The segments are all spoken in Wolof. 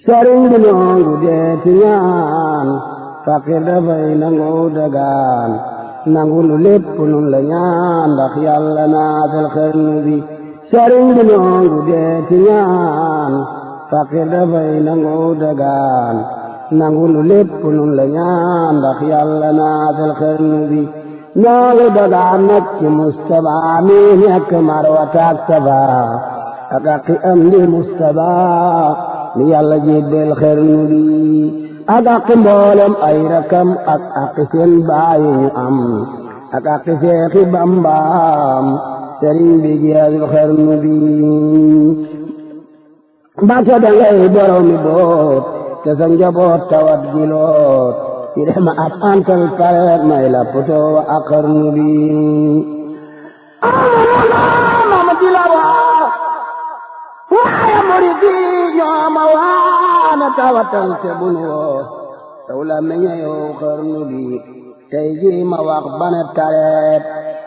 sëriñ bi noongu deeti ñaan fakir dafay nangu dagaan nangu lu lépp nun la ñaan ndax yàlla naatal xarnu bi sëriñ bi noongu deeti ñaan fakir dafay nangu dagaan nangu lu lépp nun la ñaan ndax yàlla naatal xarnu bi noongu dagaan nag ci Mustapha mi nekk Marwata ak Safa ak aqi am di Mustapha mi yàlla jébbal xarnu bi ak aqi mboolem ay rakam ak aqi seen baayu ñu am ak aqi Seexi Bambaam sëriñ bi jeexal xarnu bi Mbàkke dangay boromi boot te sa njaboot tawat giloot yi def ma ab antal pareet may la potoo ak xarnu bi mama di la waaye murid yi ñoo ma waana tawatal te bunu woo taw la meñe yow xarnu bi tey jii ma wax bane tareet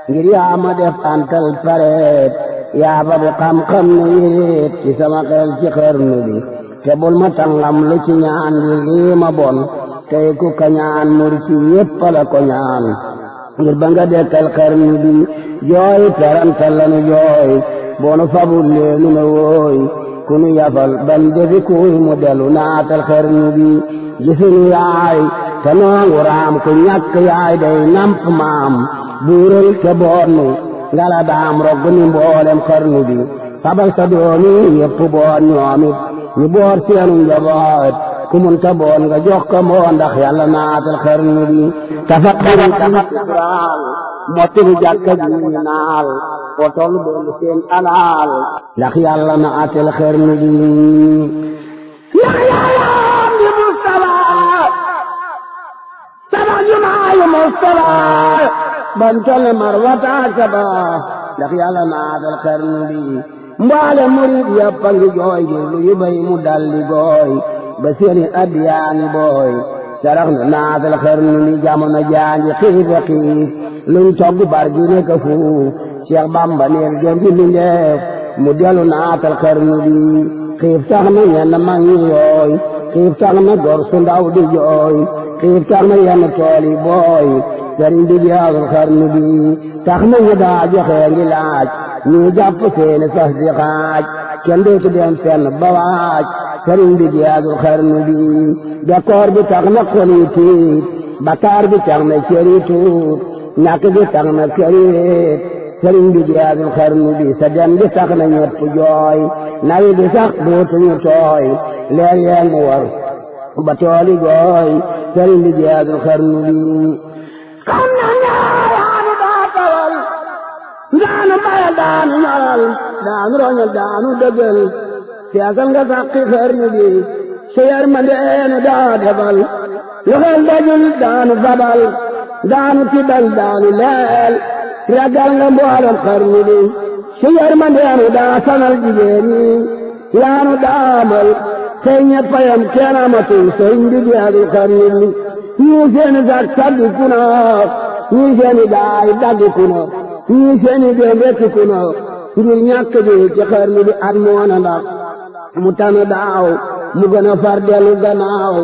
ngir yaa ma def antal pareet yaa ba bu xam-xam ne yéet ci sama xel ci xarnu bi te bul ma tangam lu ci ñaan ngir lii ma bon tey ku ka ñaan murid yi yépp la ko ñaan ngir ba nga dekkal xarnu bi jooy terantal lanu jooy boonu fabul leenu ne wooy ku nu yafal ban defi kuy mu delu naatal xarnu bi gisunu yaay te noongu raam ku ñàkk yaay day namp maam buural te boonu ngala daam rogg ni mboolem xarnu bi fabal sa doomi yépp boon ñoomit ñu boor seenu njaboot ku mun ta boon nga jox ko moo ndax yàlla naatal xarnu bi tafakkari tafakkuraal mottali jàkka ji naal foo tollu doolu seen alaal ndax yàlla naatal xarnu bi ndax yàlla di Mustafa sama jumaayu Mustafa ban tole Marwata Safa ndax yàlla naatal xarnu bi mbaale murid yàpp a ngi jooy ngir lu yu bay mu dalli gooy ba seeni addiyaani booy sarax na naatal xarnu bi jamono jaangi xiif a xiif luñ togg bar gi nekk fuuf Cheikh Bamba neel gën gi mindeef mu delu naatal xarnu bi xiif tax na ñenn mag ñi yooy xiif tax na gor su ndaw di jooy xiif tax na yenn tool yi booy sëriñ bi jeexal xarnu bi tax na ñu daa joxe ngi laaj ñu jàpp seeni sas di xaaj kenn dootu dem fenn ba waaj sëriñ bi jeexal xarnu bi bekkoor bi tax na xol yi tiit bakaar bi tax na cër yi tuut ñàkk bi tax na kër yi réet sëriñ bi jeexal xarnu bi sa dem bi tax na ñëpp jooy nawi bi sax dootuñu tooy leer yeen mu war ba tooli gooy sëriñ bi jeexal xarnu bi xam na ñaaraanu daa tawal daanu bayal daanu ñoral daanu roñal daanu dëggal seesal nga sàqi xarnu bi su yërmandeenu daa defal loxol dajul daanu fabal daanu tibbal daanu leel ragal nga mboolem xarnu bi su yërmandeenu daa sanal jigéen ñi yaanu daamal tey ñeppayam kenn amatul sëriñ bi jeexal xarnu bi ñii seeni sax saddi kuna ñii seeni daay dagg kuna ñii seeni déem rekki kuna ngir ñàkk bi ci xarnu bi at moona ndax mu tanu daaw mu gën a far dellu gannaaw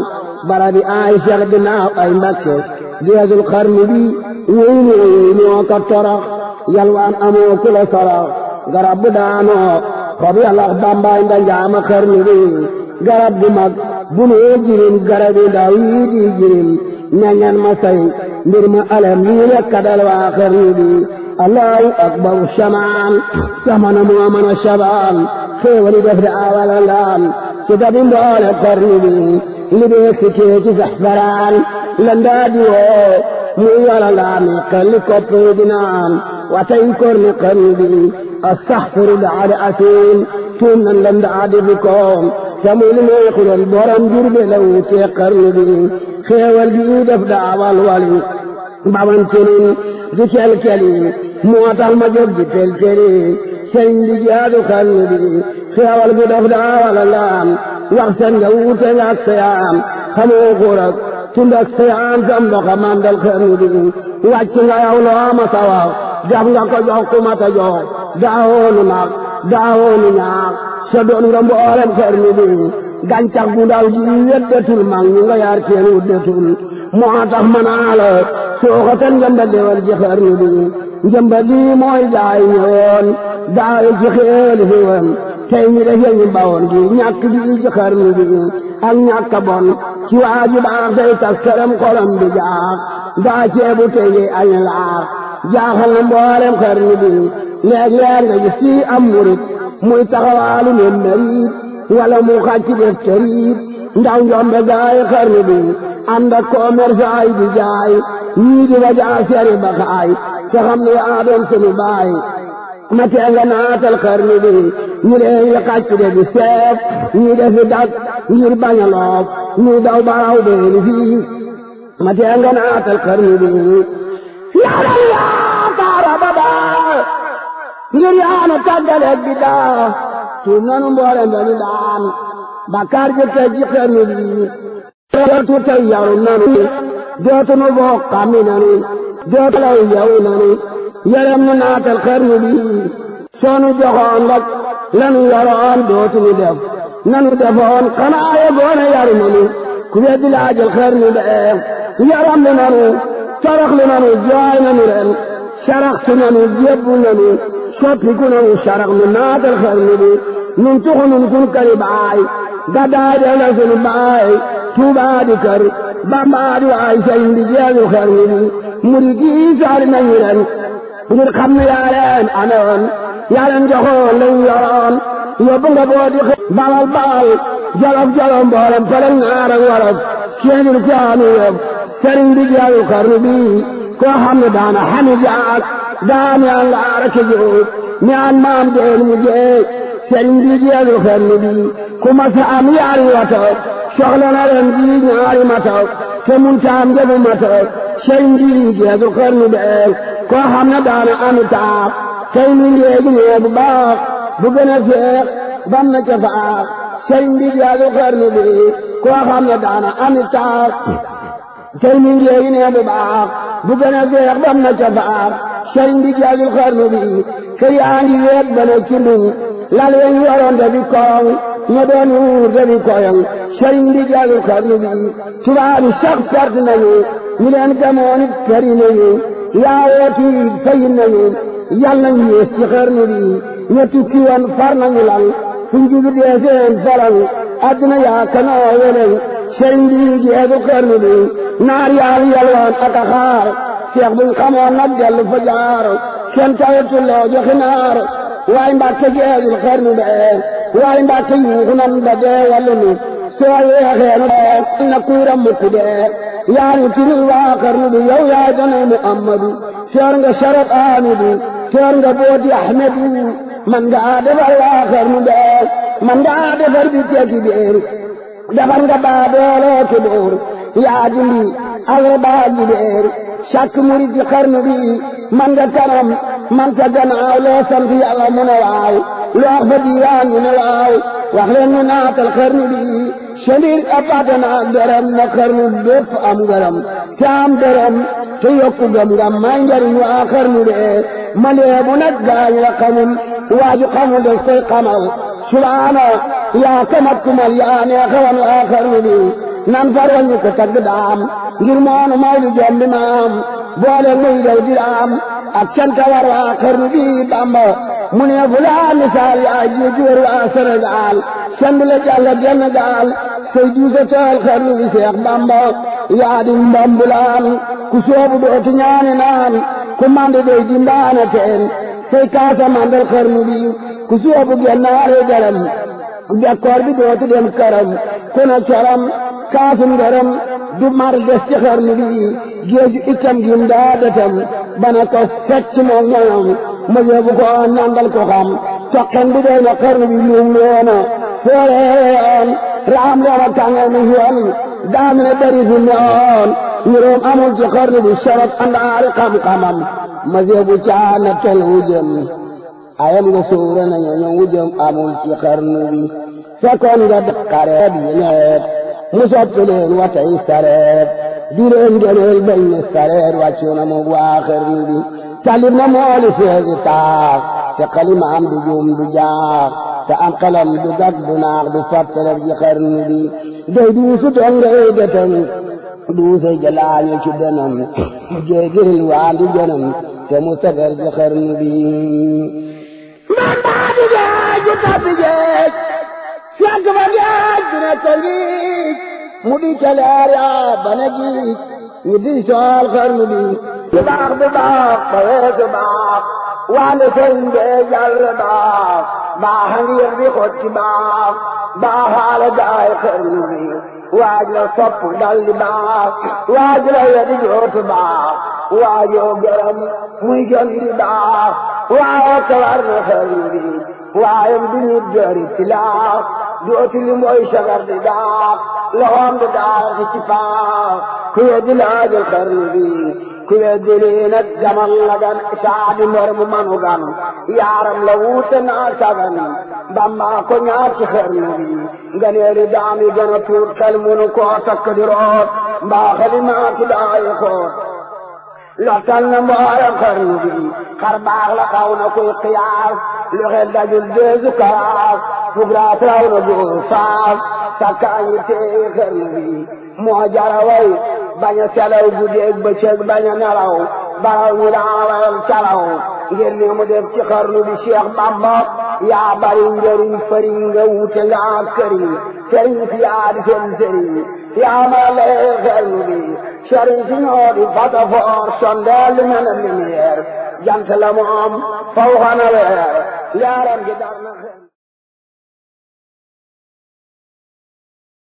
barabi ay Seex di naaw ay Mbakke jeexul xarnu bi wéy ñoo ko torox yalwaan amoo ku la sorox garab bu daanoo xob yàlla bambaay ndanjaama xarnu bi garab gu mag bu nee jirim garab yi ndaw yi di jirim ñañan ma say mbir ma alam lii rekk dal waa xarnu bi allahu akbar shamaan samana moo mën a shabaan xéewali def de awala laan ci dabi mboole xarnu bi li dee sikkee ci saxfaraan landaa di woo muy wala laan mi xelli kopp di naan watay korni xarnu bi astaxfiru daade asiin tuum nan landaa di bi koom samul neexuloon borom jurbe la wutee xarnu bi xéewal bi def daawal wali babantelin di kelkeli moo tax ma jóg di telkeli sëriñ bi jaadu xarnu bi xéewal bi def daawal laan wax seen nga wuute nga ak sayaan xamoo xurak tund ak sayaan sam ndoxa mandal xarnu bi wàcc nga yow loo ma sa wax jaf nga ko jox ku ma ta jox daawoonu nag daawoonu ñaax sa doon nga mboolem xarnu bi gàncax gu ndaw gi weddatul mag ñu nga yaar kenn wuddatul moo tax manaa la sooxatan njëmbat deewal ci xarnu bi njëmbat lii mooy gaay ñëwoon daawe ci xéewal fi woon tey ñu def ñu bawoon gi ñàkk bi ci xarnu bi ak ñàkk bon ci waaju baax day tas këram xolam bi jaax daa ceebu tege añ laax jaaxal na mboolem xarnu bi léeg-léeg nga gis ci am murit muy taxawaalu ne marit wala mu xàcc def tëriit ndaw njombe gaay xarnu bi ànd ak commerçant yi di jaay ñii di wajaa seri ba xaay te xam ne yaa doon sunu baay ma tee nga naatal xarnu bi ñu dee yi xàcc de di seef ñii defi dak ngir bañ a loof ñii daw baraw beeni fii ma tee nga naatal xarnu bi yàlla yaa taara ba daa ngir yaanu tàggaleeg bi daa tuub nanu mboolem dañu daan bakkaar jëkkee ci xarnu bi dootu tey yaru nanu dootu nu bokk xammi nanu dootu law yaw nanu yerem nu naatal xarnu bi soonu joxoon rek lanu yoroon dootu nu def nanu defoon xanaa yegoona yaru nanu ku weddi laajal xarnu bee yaram lu nanu torox lu nanu jooy nanu ren sarax su nanu jébbu nanu soppiku nanu sarax nu naatal xarnu bi nun tuxu nun kun kari baay gaddaay delloo sunu baay Tuubaa di kër Bamba di waay sëriñ bi jeexu xarnu bi murid yi saari nañu ren ngir xam ne yaa leen amewoon yaa leen joxoon lañ yoroon yóbbu nga boo di bawal bawal jolof jolof mboolem pëlëg naar ak wolof seedil caanu yëpp sëriñ bi jeexu xarnu bi koo xam ne daana xami jaak daan yaa ngaara ke jóg ñaan maam deen mu jeex sëriñ bi jeexu xarnu bi ku masa am yaari wata soxla na ren ji ñaari mata te mun taam jëfu mata sëriñ bi jeexu xarnu bi koo xam ne daana ami taab tey mi ngeegi nee bu baax bu gën a feex bam na ca faax sëriñ bi jeexu xarnu bi koo xam ne daana ami taab tey mi ngeegi nee bu baax bu gën a feex bam na ca faax sëriñ bi jeexu xarnu bi kër yaa ngi weet ba ne ci ndung lal weñ yoroon da di koŋ ña doon wuur da di koyoŋ sëriñ bi jeexu xarnu bi tubaab yi sax perte nañu ñu leen gamoon it këri nañu yaa wooti fayin nañu yal nañu yées ci xarnu bi ña tukki woon far nañu lal fuñ jubi dee seen falal adduna yaa kanoo weleŋ sëriñ bi jeexu xarnu bi naar yaal yalwaan ak a xaar seex buñ xamoon nag dellu fa jaar kenn tawetuloo joxi naar waay mbàkke jeexul xarnu bee waay mbàkke yuuxu nan ba dee wallu nu soo yeexeenu dee na kuy rammuku dee yaa ñu tiril waa xarnu bi yow yaa doonay Muhammadu teer nga sharaf Amidu teer nga booti Ahmedu man nga defar waa xarnu bee man nga defar bi tekki beer defar nga baa dooloo ki boor yaa dindi alra baa ji beer càkk murid ci xarnu bi man nga kanam man ca gannaaw loo sant yàlla mu ne waaw loo wax fa diiwaan ñu ne waaw wax leen ñu naatal xarnu bi sendir apate na ak dërëm na xarnu bépp am ngërëm te am dërëm te yokku gëm nga may njariñ waa xarnu bee ma leebu nag gaañ la xamul waaju xamul def koy xamal subhaana yaa kamat kumal yaa neexawan waa xarnu bi nan far wañu ko tagg daam ngir moonu mawlu jombi maam boole muy daw diraam ak canta war waa xarnu bi Bamba mu ne fu laa misaal yaa jiitu wër waa Sénégal kenn du la jàll genn gaal tey duusa tool xarnu bi Seex Bamba yaa di mbambulaan ku soobu dootu ñaani naan ku mandi dey di mbaana teen tey kaasa mandal xarnu bi ku soobu gennaare garam bekkoor bi dootu dem karam ku ne caram kaasum ngaram du mar des ci xarnu bi géeju ikkam gim daa detam bana ko fecc moom ñoom ma yóbbu ko nandal ko xam toqen bi doy na xarnu bi luum loona fooreeyoon raam loona tànge mi yoon daam ne bari fi neoon ñuróom amul ci xarnu bi sorot andaari xam-xamam ma yóbbu caana tel wujëm ayam nga suura nañu ñu wujëm amul ci xarnu bi fekkoon nga xareet yi neet mu soppi leen watay sareet di leen gëneel benn sareet wàccu na mu waa xarnu bi talib na mooli feegi taax te xalimaam di juum du jaax te am xelam du gag du naax du fàttalek ji xarnu bi day duusu dongay detam duuse jalaañu ci denam jéegil waandi jënam te mu sagar ji xarnu bi man maa di géej ju tabbi géej fekk ba géej du ne ko ngiij mu di caleer yaa bana giij ñu di sool xarnu bi du baax ba weesu baax waande sëriñ bee jàll baax baaxa ngi yëg di xot ci baaxaale gaay xarnu bi waaj la sopp dal di baax waaj la yedi jootu baax waajoo gërëm muy jon di baax waaye kawar na xarnu bi waayam du nit jëri ci laax dootu li mooy sagar di baax loxoom di daal ci paax ku yeddi laajal xarnu bi ku weddi lii nag jamal la gan saadi mbër mu manu gan yaaram la wuute naa sagan Bamba ko ñaar ci xarnu bi nga neeli daam yi gën a tuut xel munu koo takk di root mbaa xeli maaki daayi xoot lottal na mbooram xarnu bi xar baax la xaw na kuy xiyaas lu xel dajul deesu karaas fugraat raw na góor faas sakkaañi teeyi xarnu bi moo jara way bañ a selaw guddeeg bëccëg bañ a nelaw baraw ñu daawal calaw ngir li mu def ci xarnu bi Cheikh Bamba yaa bari njëriñ fëriñ nga wuute nga ak këriñ sëriñ si yaa di seen sëriñ yaa ma lee xarnu bi sëriñ si ñoo di fatafoor sondeel li mel ne lumière jant la mu am faw xana weer leeram gi dar na